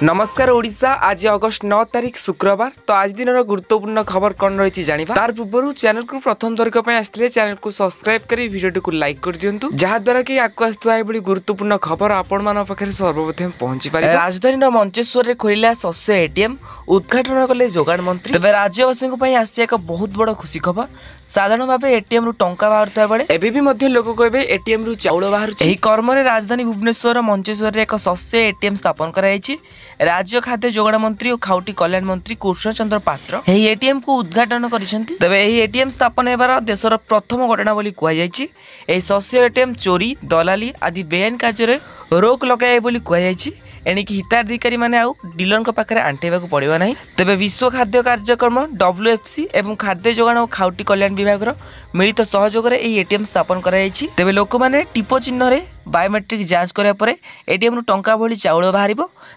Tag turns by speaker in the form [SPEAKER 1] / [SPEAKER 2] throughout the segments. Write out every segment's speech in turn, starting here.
[SPEAKER 1] नमस्कार ओडिशा। आज अगस्त 9 तारिख शुक्रवार। तो आज दिन गुरुत्वपूर्ण खबर कौन रही जानिबा। तार पूर्व चैनल को प्रथम थरक आसते चैनल को सब्सक्राइब करी वीडियो को लाइक कर दिंतु, जहाद्वारा कि आगे आसुवा एभली गुरुत्वपूर्ण खबर आपण मान पाखे सर्वप्रथम पहुंची पारे। राजधानी मंचेश्वर खोलिला शस्य एटीएम, उद्घाटन कले जोगाण मंत्री। तेज राज्यवासी आसी एक बहुत बड़ खुशी खबर। साधारण भाव एटीएम रु टंका बाहर बेले एवं लोक कहे एटीएम रु चाउल बाहर। कर्म राजधानी भुवनेश्वर मंचेश्वर एक शस्य एटीएम स्थापन कराई। राज्य खाद्य जोगाण मंत्री और खाउटी कल्याण मंत्री कृष्णचंद्र पात्र एटीएम को उद्घाटन करिसेंती। तबे एही एटीएम स्थापन हेबार देशर प्रथम घटना बोली कुआ जायछि। एही शस्य एटीएम चोरी दलाली आदि बेआईन कार्य रोक लगाए बोली कुआ जायछि। एणिकी हिताधिकारी माने आउ डीलर पाखे आंटेवा पड़ेगा ना। तेज विश्व खाद्य कार्यक्रम WFC एवं खाद्य जोगाण और खाउटी कल्याण विभाग मिलित सहयोग में एटीएम स्थापन कराई। तेज लोक मैंने टीप चिन्ह बायोमेट्रिक जांच करापर एटीएम रु टंका भली चाउल बाहर।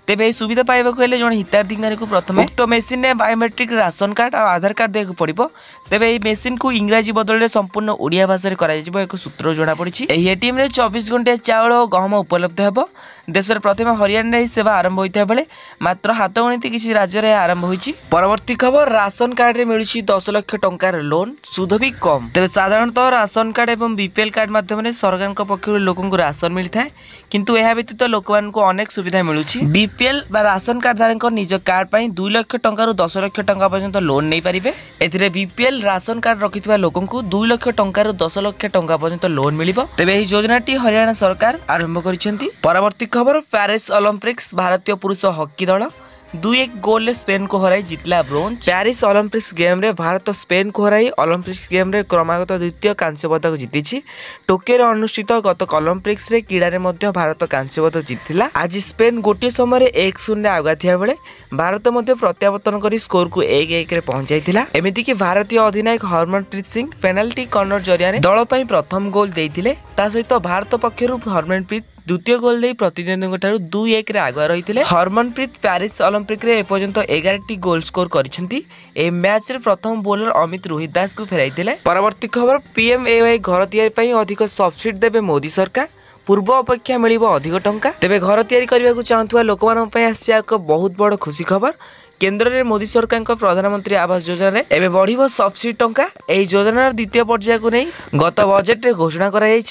[SPEAKER 1] तेज यह सुविधा पाइबा हेले जड़े हिताधिकारी को प्रथम उक्त मेसीन में बायोमेट्रिक राशन कार्ड और आधार कार्ड देख पड़ो। तेज यह मेसीन को इंग्राजी बदल संपूर्ण ओडिया भाषा में एक सूत्र जमापड़ी। एटीएम में 24 घंटे चाउल और गहम उपलब्ध हो। देशर प्रथम हरियाणा सेवा आरंभ होता बेले मात्र हाथ गणित किसी राज्य आरंभ होती। परवर्ती खबर, राशन कार्ड रे मिलुछि 10 लाख टंकार लोन, सुध भी कम। तेज साधारणतः राशन कार्ड एवं बीपीएल कार्ड माध्यम सरकार पक्ष लोक राशन मिलता है, किंतु यह व्यतीत लोक अनेक सुविधा मिलुछि। बीपीएल बा राशन कार्ड धारक निज कार्ड पर 2 लाख टंका 10 लाख टंका पर्यंत लोन नहीं पारिबे। एथिरे बीपीएल राशन कार्ड रखिथिबा लोकंकु 2 लाख टंका 10 लाख टंका पर्यंत लोन मिलिबो। तेबे एही योजनाटी हरियाणा सरकार आरंभ करिसेंती। परवर्ती खबर, पेरिस ओलंपिक्स भारतीय पुरुष हॉकी दल 2-1 गोल स्पेन को हराई जितला ब्रोंज। पेरिस ओलंपिक्स गेम रे भारत स्पेन को हराई ओलंपिक्स गेम रे क्रमागत द्वितीय कांस्य पदक जीति। टोक्यो अनुष्ठित गत ओलंपिक्स रे क्रीड़ा रे मध्य भारत कांस्य पदक जीतिला। आज स्पेन गोटे समय 1-0 आगा थिया बेले भारत मध्य प्रत्यावर्तन करी स्कोर को 1-1 रे पहुंचाइथिला। एमिति कि भारतीय अधिनायक हरमनप्रीत सिंह पेनाल्टी कॉर्नर जरिया रे दल पई प्रथम गोल देइथिले। ता सहित भारत पक्षरु हरमनप्रीत द्वितीय गोल दे प्रतिद्वंदी 2-1 रे आगुआ रही। हरमनप्रीत पेरिस ओलंपिक रे एपर्यंत 11 गोल स्कोर करिसेंती। ए मैच रे प्रथम बॉलर अमित रोहित दास को फेराइथिले। परवर्ती खबर, PMAY घर तैयारी पई अधिक सब्सिडी देबे मोदी सरकार, पूर्व अपेक्षा मिलिबो अधिक टंका। तेबे घर तैयारी करबा को चाहतुवा लोकमान पई आसी एक बहुत बड़ खुशी खबर। केंद्र में मोदी सरकार प्रधानमंत्री आवास योजना रे एबे बढ़िबो सब्सिडी टंका। एही योजनार द्वितीय पर्याय को नहीं गत बजेट रे घोषणा कराई।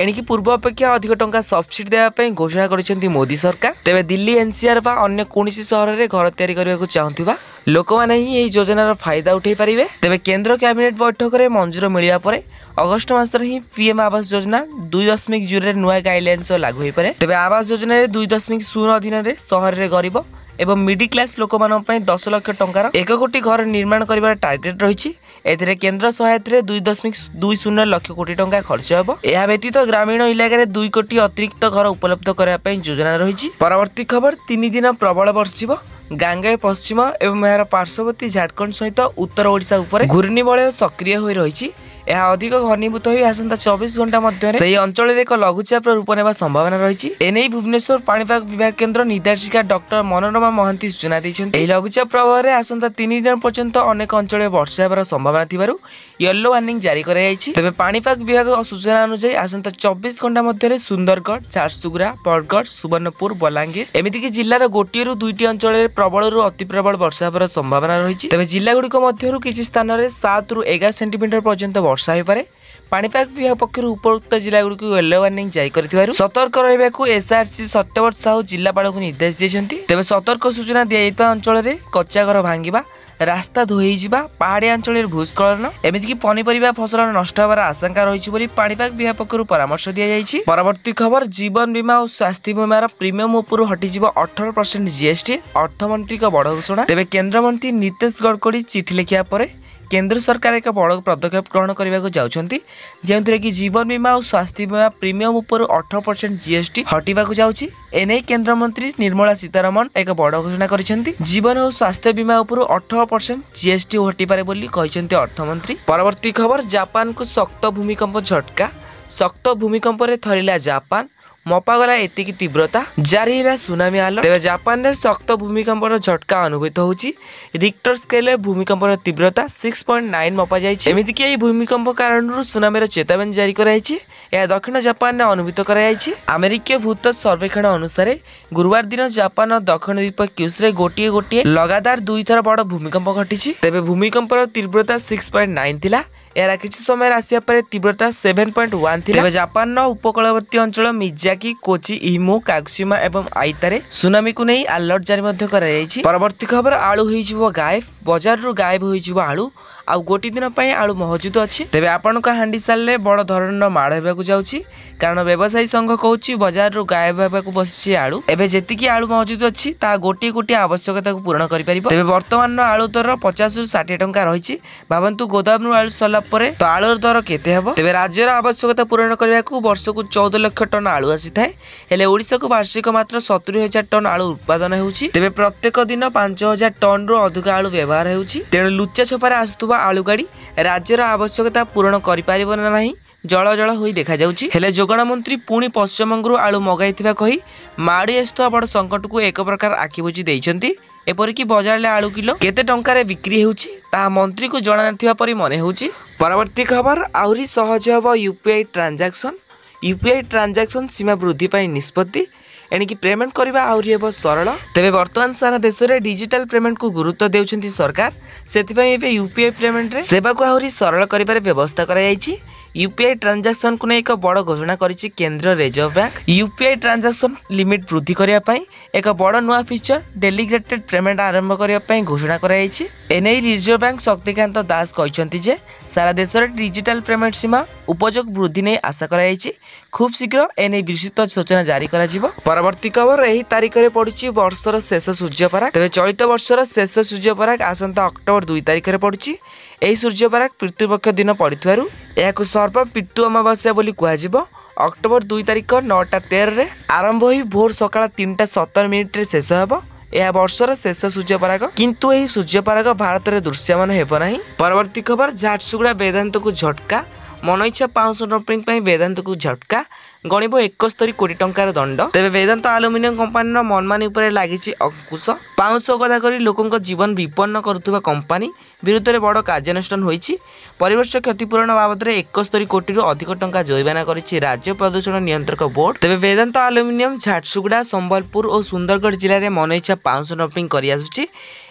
[SPEAKER 1] एणिकी पूर्व अपेक्षा अधिक टंका सब्सिडी देवा पई घोषणा करिसेंती मोदी सरकार। तेबे दिल्ली NCR बा अन्य कोनोसी सहर रे घर तैयारी करबा को चाहथिबा लोक माने ही एही योजनार फायदा उठै परिबे। तेबे केंद्र कैबिनेट बैठक रे मंजूर मिलिया परे अगस्त मास रे ही PM आवास योजना 2.0 रे नुआ गाइडलाइंस लागू होई पारे। तेबे आवास योजना रे 2.0 अधीन रे शहर रे गरीब एवं मिडिल क्लास लोक मानन पई 10 लाख टंकार 1 कोटी घर निर्माण करिवार टार्गेट रहिछि। एथिरे केंद्र सहायता रे 2.20 लाख कोटी टंका खर्च हेबो। एहा व्यतीत ग्रामीण इलाका रे 2 कोटी अतिरिक्त घर उपलब्ध करिया पई योजना रहिछि। परवर्ती खबर, 3 दिन प्रबल वर्षिबो। गांगे पश्चिम एवं यार पार्श्ववर्ती झारखंड सहित उत्तर ओडिशा उपर घूर्णिबलय सक्रिय होई रहिछि। यह अधिक घनीभूत हो आसंता 24 घंटा मध्य से अंचल एक लघुचाप रूप नेबा संभावना रही। एने भुवनेश्वर पाणीपाग विभाग केन्द्र निर्देशिका डॉक्टर मनोरमा महांती सूचना दैछन्ति। लघुचाप प्रभाव में आसंता 3 दिन पर्यंत अनेक अंचल वर्षा होबार संभावना थिबारु येलो वार्निंग जारी करा जायछि। तबे पाणीपाग विभाग सूचना अनुसार आसंता 24 घंटा मध्य सुंदरगढ़, झारसुगुड़ा, बरगढ़, सुवर्णपुर, बलांगीर एमितिक जिलार गोटे रु 2टी अंचल प्रबल अति प्रबल वर्षा होबार संभावना रही। तबे जिला गुड़िक मध्य किसी स्थान में 7 रु 11 सेंटीमीटर पर्यंत वर्षा हो पारे। पाणीपाग विभाग पक्षर उपरोक्त जिला गुड़िक येलो वार्निंग जारी कर सतर्क रहिबाकु SRC सत्यव्रत साहू जिलापाल को निर्देश देइछन्ति। तेबे सतर्क सूचना दिया अंचल में कच्चा घर भांगिबा, रास्ता धोई जिबा, पहाड़िया अंचल भूस्खलन एमितिक पनीपरिया फसल नष्ट होबार आशंका रही बोली पाणीपाग विभाग पक्षर परामर्श दिया जायछि। परवर्ती खबर, जीवन बीमा और स्वास्थ्य बीमार प्रीमियम उपरु हटिजिबो 18% GST, अर्थमंत्री का बड़ घोषणा। तेबे केंद्रमंत्री नितेश गडकरी चिठी लिखिया परे केंद्र सरकार एक बड़ पदक्षेप ग्रहण करने को जाउछन्ति, जेउथिरे कि जीवन बीमा और स्वास्थ्य बीमा प्रीमियम उपर 18% GST हटिबा को जाउछि। एने केंद्र मंत्री निर्मला सीतारमण एक बड़ घोषणा करिसेंति। जीवन और स्वास्थ्य बीमा उपर 18% GST हटि पारे बोली कहिसेंति अर्थमंत्री। परवर्ती खबर, जापान को शक्त भूमिकंप झटका। शक्त भूमिकंप रे थरिला जापान, मपागला एतिकी तीव्रता जारी है सुनामी आलर्ट। तेज जापान में शक्त भूमिकंपर झटका अनुभूत होउची। रिक्टर स्केल भूमिकंपर तीव्रता 6.9 मपा जाइछि। एमिति कि भूमिकंप कारण सुनामी चेतावनी जारी कराइछि। यह दक्षिण जापान में अनुभूत कराइछि। अमेरिकीय भूतत्व सर्वेक्षण अनुसार गुरुवार दिन जापान दक्षिण द्वीप क्यूसरे गोटे लगातार 2 थर बड़ भूमिकंप घटी। तेज भूमिकंपर तीव्रता 6.9 थिला। यार किसी समय आसिया पर तीव्रता 7.1 थी। जापान उपकूलवर्ती अंचल मियाजाकी, कोची, इमो, कागुशिमा एवं आइतारे सुनामी को नहीं अलर्ट जारी कराଯାଇଛି। परवर्ती खबर आलू हो गायब। बजार रु गायब हो आलू आउ गोटी दिन आलू मौजूद अच्छी। तेज आपण हांडी साल बड़ धरण माड़ होगा जाऊँगी कारण व्यवसायी संघ कहूँ बजार रु गायब होगा बसी आलू। एवं जी आलू मौजूद अच्छी गोटे गोटे आवश्यकता को पूरण कर। तेज बर्तमान आलू दर 50 ରୁ 60 टंका रही। भावतु गोदाम रु आलू सरला तो आलूर दर केते हेबो। तेबे राज्यर आवश्यकता पूरण करने को वर्ष को 14 लाख टन आलू आसी थाए। हेले ओडिशा को वार्षिक मात्र 70,000 टन आलू उत्पादन होउची। तेबे प्रत्येक दिन 5,000 टन रु अधिक आलू व्यवहार होउची। तेणु लुचा छपारे आसुवा आलू गाड़ी राज्यर आवश्यकता पूरण करि पारिबो नाही। जल जल होई देखा जाउची। हेले जोगण मंत्री पुणी पश्चिमबंगरू आलू मगाइथिबा कही माड़ी आसुवा बड़ संकट को एक प्रकार आखि बुझी देइछंती। एपरिकी बजार आलू किलो केते टंकार बिक्री होउची ता मंत्री को जणा नथिबा परि मने होउची। परवर्ती खबर आउरी सहज हबो यूपीआई ट्रांजैक्शन। यूपीआई ट्रांजैक्शन सीमा वृद्धि पाई निष्पत्ति एणिकी पेमेंट करबा आउरी हेबो सरल। तेबे वर्तमान सारा देश रे डिजिटल पेमेंट को गुरुत्व देउछंती सरकार। सेतिपई एबे यूपीआई पेमेंट रे सेवा को आउरी सरल करिबारे व्यवस्था करा जायछि। यूपीआई ट्रांजैक्शन को एक बड़ घोषणा करिछि केंद्र reserve bank. UPI transaction limit वृद्धि करिया पई एक बड़ नुआ फीचर डेलीगेटेड पेमेंट आरंभ करिया पई घोषणा कराई छि। एने रिजर्व बैंक शक्तिकांत दास कहिसंती जे सारा देश रे डिजिटल पेमेंट सीमा उपयोग वृद्धि नै आशा कराई छि। खूब शीघ्र एने विस्तृत सूचना जारी करा जिवो। परवर्ती खबर एही तारिख रे पडुछि वर्षर शेष सूर्यपराग। तबे चलित वर्षर शेष सूर्यपराग आसंता अक्टोबर 2 तारिख रे पडुछि। एही सूर्यपराग पितृपक्ष दिन पड़िथारु याकु सर्प पितृ अमावास्या बोली कुहाजिबो। अक्टोबर 2 तारिख 9:13 रे आरंभ होई भोर सकाळ 3:17 रे शेष हेबो। यह वर्षर शेष सूर्यपराग किंतु एही सूर्यपराग भारत रे दृश्यमान हेबो नाही। परवर्ती खबर झारसुगुड़ा वेदांत को झटका। मन इच्छा पाउंस डंपिंग पई वेदांत को झटका गणिब 71 कोटी टंकार दंड। तेबे वेदांत आलुमिनियम कंपानी मनमानी उपरे लागिछि अंकुश। पाउंस गदा करी लोकंक जीवन विपन्न करुवा कंपानी विरुद्ध रे बड़ कार्यानुष्ठान होईछि। परिवेश क्षतिपूरण बाबद रे 71 कोटी रु अधिक टंका जोइबाना करिछि राज्य प्रदूषण नियंत्रक बोर्ड। तेबे वेदांत आलुमिनियम झारसुगुड़ा, संबलपुर और सुंदरगढ़ जिले में मन इच्छा पाउंस डंपिंग करि आसुछि।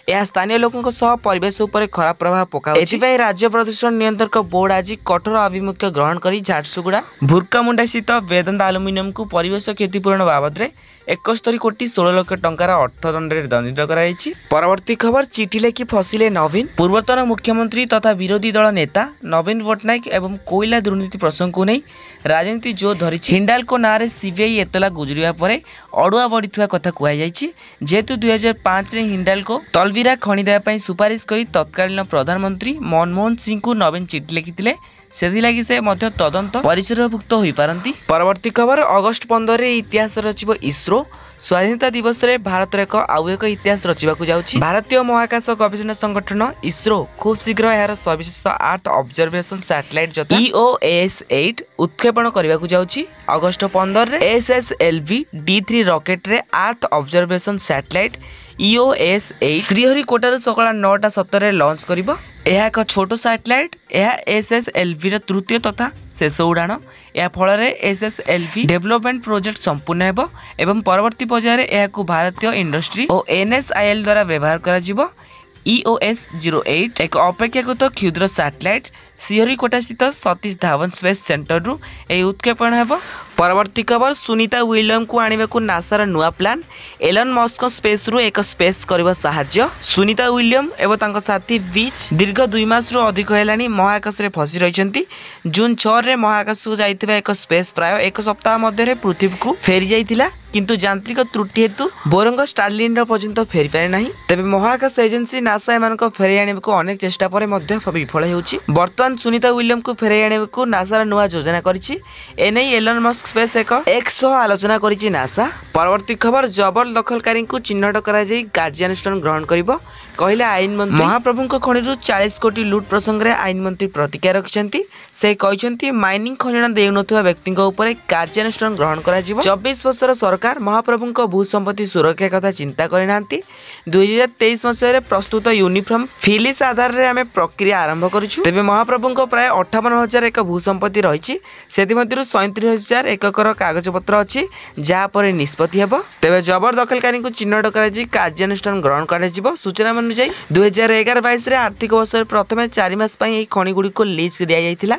[SPEAKER 1] यह स्थानीय लोकों सह परिवेश उपर खराब प्रभाव पकाउछि। एथिपई राज्य प्रदूषण नियंत्रक बोर्ड आज कठोर आभिमुख्य ग्रहण करी झारसुगुड़ा भुरकामुंडा स्थित वेदांत आलुमिनियम को परिवेश क्षतिपूरण बाबद रे 71 कोटी 16 लाख टंकार अर्थदंड रे दंडित कराइछि। परवर्ती खबर चिठी लेखि फसिले नवीन। पूर्वतन मुख्यमंत्री तथा विरोधी दल नेता नवीन पट्टनायक एवं कोयला दुर्नीति प्रसंग को नहीं राजनीति जोर धरिछि। हिंडाल्को नारे सीबीआई एतला गुजरिया परे अडुआ बढ़िथुवा कथा कुआ जाइछि। जेतु 2005 रे हिंडाल्को तलबिरा खणी देबा पई सुपारिश करी तत्कालीन प्रधानमंत्री मनमोहन सिंह को नवीन चिठी लिखिथिले। सेदिलागी से मध्य तदंत परिसरभुक्त होई पारंती। परवर्ती खबर अगस्ट 15 रे इतिहास रचिबो इसरो। स्वाधीनता दिवस रे भारत एक आउ एक इतिहास रचिबाकु जाउछि। भारतीय महाकाश गवेषणा संगठन इसरो खूब शीघ्र यार सर्वश्रेष्ठ अर्थ ऑब्जर्वेशन सैटेलाइट जता EOS-8 उत्क्षेपण करबाकु जाउछि। अगस्ट 15 रे SSLV D3 रॉकेट रे earth observation satellite EOS-8 Sriharikota सकाळ 9:17 लॉन्च करिबो। यह एक छोट सैटेलाइट। यह SSLV तृतीय तथा शेष उड़ाण। या फल SSLV डेवलपमेंट प्रोजेक्ट संपूर्ण हेबो एवं परवर्ती पर्यायर यह भारतीय इंडस्ट्री और NSIL द्वारा व्यवहार करा जिवो। EOS-08 एक अपेक्षाकृत क्षुद्र सैटेलाइट श्रीहरिकोटा स्थित सतीश धावन स्पेस सेंटर रु ए उत्क्षेपण हेबो। परवर्ती खबर सुनीता विलियम को आने को नासार नुआ प्लान। एलन मस्क स्पेस रु एक स्पेस करबा सहाय्य। सुनीता विलियम एवं तांको साथी बीच दीर्घ 2 मास रु अधिक हेलानी महाकाश रे फसी रहिसंती। जून 6 रे महाकाश को जाइथिबा एक स्पेस प्राय एक सप्ताह मध्य रे पृथ्वी को फेरी जाइथिला। किंतु यांत्रिक त्रुटि हेतु बोरंग स्टारलिन पर्यंत फेरी पारे ना। तेज महाकाश एजेन्सी नासा एम फेरई आने को अनेक चेष्टा पर विफल होउछि। वर्तमान सुनीता विलियम को फेरई आने को नासार नुआ योजना करिछि। एने एलन मस्क स्पेस एक्स आलोचना करिछि नासा। परवर्ती खबर जबर दखलकारी को चिन्हट करा जाई कार्यानुष्ठान ग्रहण करिबो कहले आईन मंत्री। महाप्रभु खनि 40 कोटी लुट प्रसंग में आईन मंत्री प्रतिक्रिया रखिछन्ति। से कहछन्ति माइनिंग खजना देउनथुवा व्यक्ति ऊपर कार्यानुष्ठान ग्रहण करा जिवो। 24 वर्षर सरकार महाप्रभु भू संपत्ति सुरक्षा कथा चिंता करिनांती। 2023 मसीह प्रस्तुत यूनिफॉर्म फिलिस आधार रे आमे प्रक्रिया आरंभ करिछु। तेबे महाप्रभु प्राय 58,000 एक भू संपत्ति रहिछि। सेति मध्यरु 37,000 एककर कागज पत्र अछि जहा पर निष्पत्ति हेबो। तेबे जबर दखलकारी को चिन्हट करा जी कार्यानुष्ठान ग्रहण करा जिवो। सूचना अनुसार 2011-22 रे आर्थिक वर्ष प्रथमे 4 मास पई खनि गुडी को लीज दिया जायतिला।